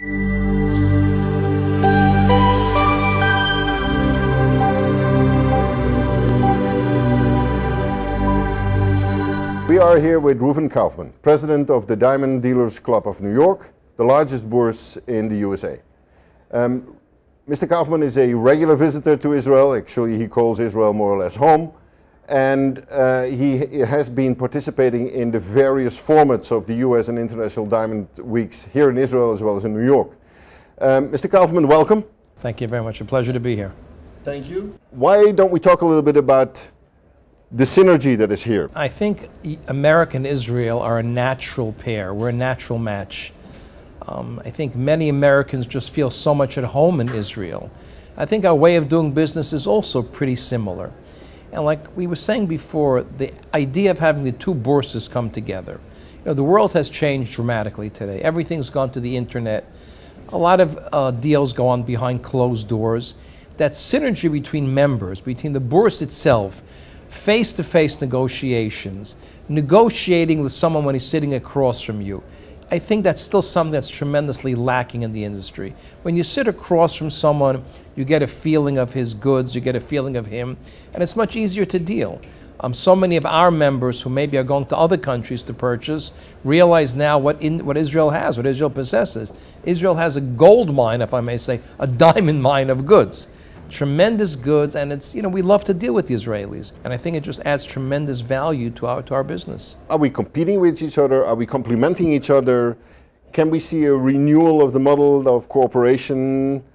We are here with Reuven Kaufman, president of the Diamond Dealers Club of New York, the largest bourse in the USA. Mr. Kaufman is a regular visitor to Israel. Actually, he calls Israel more or less home. And he has been participating in the various formats of the US and International Diamond Weeks here in Israel as well as in New York. Mr. Kaufman, welcome. Thank you very much. A pleasure to be here. Thank you. Why don't we talk a little bit about the synergy that is here? I think America and Israel are a natural pair. We're a natural match. I think many Americans just feel so much at home in Israel. I think our way of doing business is also pretty similar. And like we were saying before, the idea of having the two bourses come together. You know, the world has changed dramatically today. Everything's gone to the internet. A lot of deals go on behind closed doors. That synergy between members, between the bourse itself, face-to-face negotiations, negotiating with someone when he's sitting across from you, I think that's still something that's tremendously lacking in the industry. When you sit across from someone, you get a feeling of his goods, you get a feeling of him, and it's much easier to deal. So many of our members who maybe are going to other countries to purchase realize now what Israel has, what Israel possesses. Israel has a gold mine, if I may say, a diamond mine of goods. Tremendous goods, and it's, you know, we love to deal with the Israelis, and I think it just adds tremendous value to our business. Are we competing with each other? Are we complementing each other? Can we see a renewal of the model of cooperation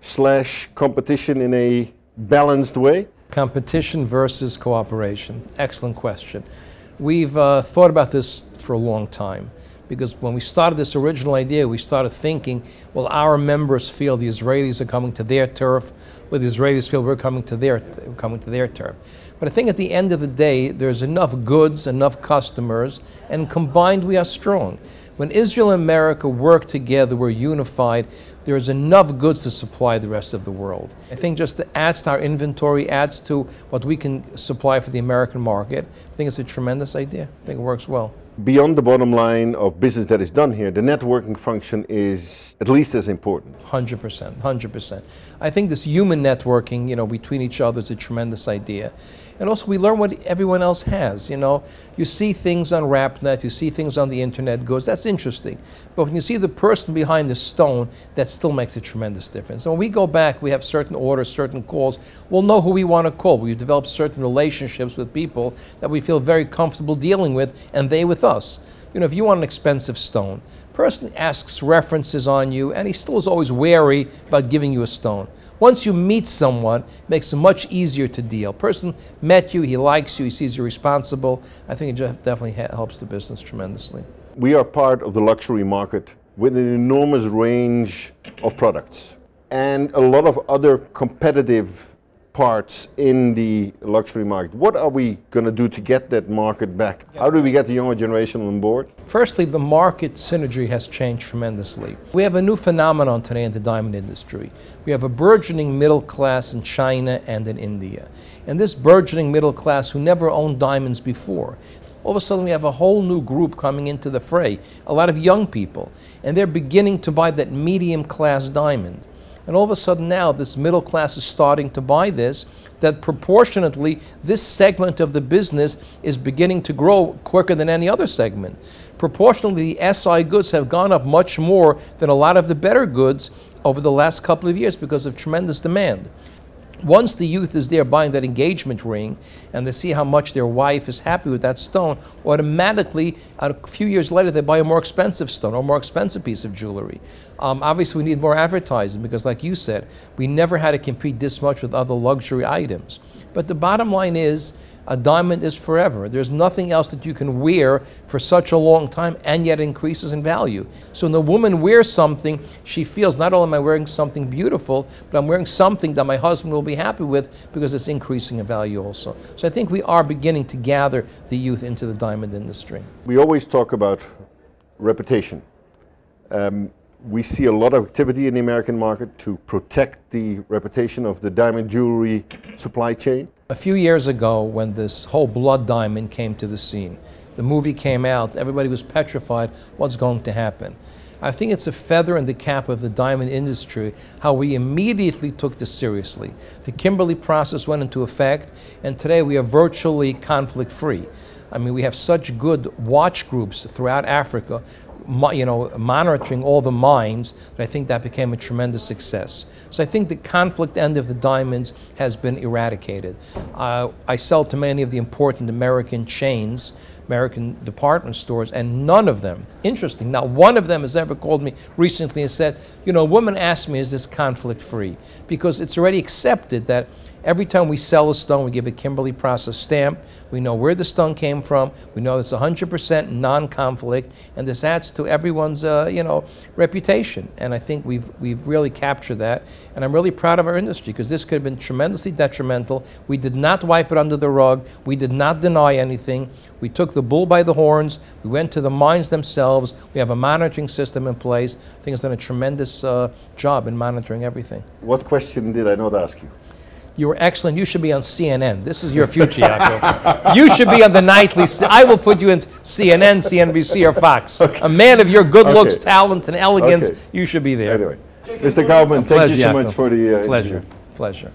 / competition in a balanced way? Competition versus cooperation. Excellent question. We've thought about this for a long time. Because when we started this original idea, we started thinking, well, our members feel the Israelis are coming to their turf, well, the Israelis feel we're coming to their turf. But I think at the end of the day, there's enough goods, enough customers, and combined we are strong. When Israel and America work together, we're unified, there is enough goods to supply the rest of the world. I think just it adds to our inventory, adds to what we can supply for the American market. I think it's a tremendous idea. I think it works well. Beyond the bottom line of business that is done here, the networking function is at least as important. 100%, 100%. I think this human networking, you know, between each other is a tremendous idea. And also we learn what everyone else has, you know. You see things on RapNet, you see things on the internet goods, that's interesting. But when you see the person behind the stone, that still makes a tremendous difference. And when we go back, we have certain orders, certain calls, we'll know who we want to call. We've developed certain relationships with people that we feel very comfortable dealing with, and they with us. You know, if you want an expensive stone, person asks references on you, and he still is always wary about giving you a stone. Once you meet someone, it makes it much easier to deal. Person met you, he likes you, he sees you're responsible. I think it definitely helps the business tremendously. We are part of the luxury market with an enormous range of products and a lot of other competitive parts in the luxury market. What are we going to do to get that market back? How do we get the younger generation on board? Firstly, the market synergy has changed tremendously. We have a new phenomenon today in the diamond industry. We have a burgeoning middle class in China and in India. And this burgeoning middle class who never owned diamonds before, all of a sudden we have a whole new group coming into the fray, a lot of young people, and they're beginning to buy that medium class diamond. And all of a sudden now this middle class is starting to buy this, that proportionately this segment of the business is beginning to grow quicker than any other segment. Proportionally, the SI goods have gone up much more than a lot of the better goods over the last couple of years because of tremendous demand. Once the youth is there buying that engagement ring and they see how much their wife is happy with that stone, automatically, a few years later, they buy a more expensive stone or a more expensive piece of jewelry. Obviously, we need more advertising because, like you said, we never had to compete this much with other luxury items. But the bottom line is, a diamond is forever. There's nothing else that you can wear for such a long time and yet increases in value. So when the woman wears something, she feels not only am I wearing something beautiful, but I'm wearing something that my husband will be happy with because it's increasing in value also. So I think we are beginning to gather the youth into the diamond industry. We always talk about reputation. We see a lot of activity in the American market to protect the reputation of the diamond jewelry supply chain. A few years ago, when this whole blood diamond came to the scene, the movie came out, everybody was petrified what's going to happen. I think it's a feather in the cap of the diamond industry, how we immediately took this seriously. The Kimberley process went into effect, and today we are virtually conflict-free. I mean, we have such good watch groups throughout Africa, monitoring all the mines, that I think that became a tremendous success. So I think the conflict end of the diamonds has been eradicated. I sell to many of the important American chains, American department stores, and none of them, interesting, not one of them has ever called me recently and said, you know, a woman asked me, is this conflict free? Because it's already accepted that every time we sell a stone, we give a Kimberley process stamp. We know where the stone came from. We know it's 100% non-conflict, and this adds to everyone's, reputation. And I think we've really captured that. And I'm really proud of our industry, because this could have been tremendously detrimental. We did not wipe it under the rug. We did not deny anything. We took the bull by the horns. We went to the mines themselves. We have a monitoring system in place. I think it's done a tremendous job in monitoring everything. What question did I not ask you? You were excellent. You should be on CNN. This is your future, Yaakov. You should be on the nightly. I will put you in CNN, CNBC, or Fox. Okay. A man of your good looks, talent, and elegance, you should be there. Anyway, Mr. Kaufman, thank you so much for the pleasure. interview. Pleasure.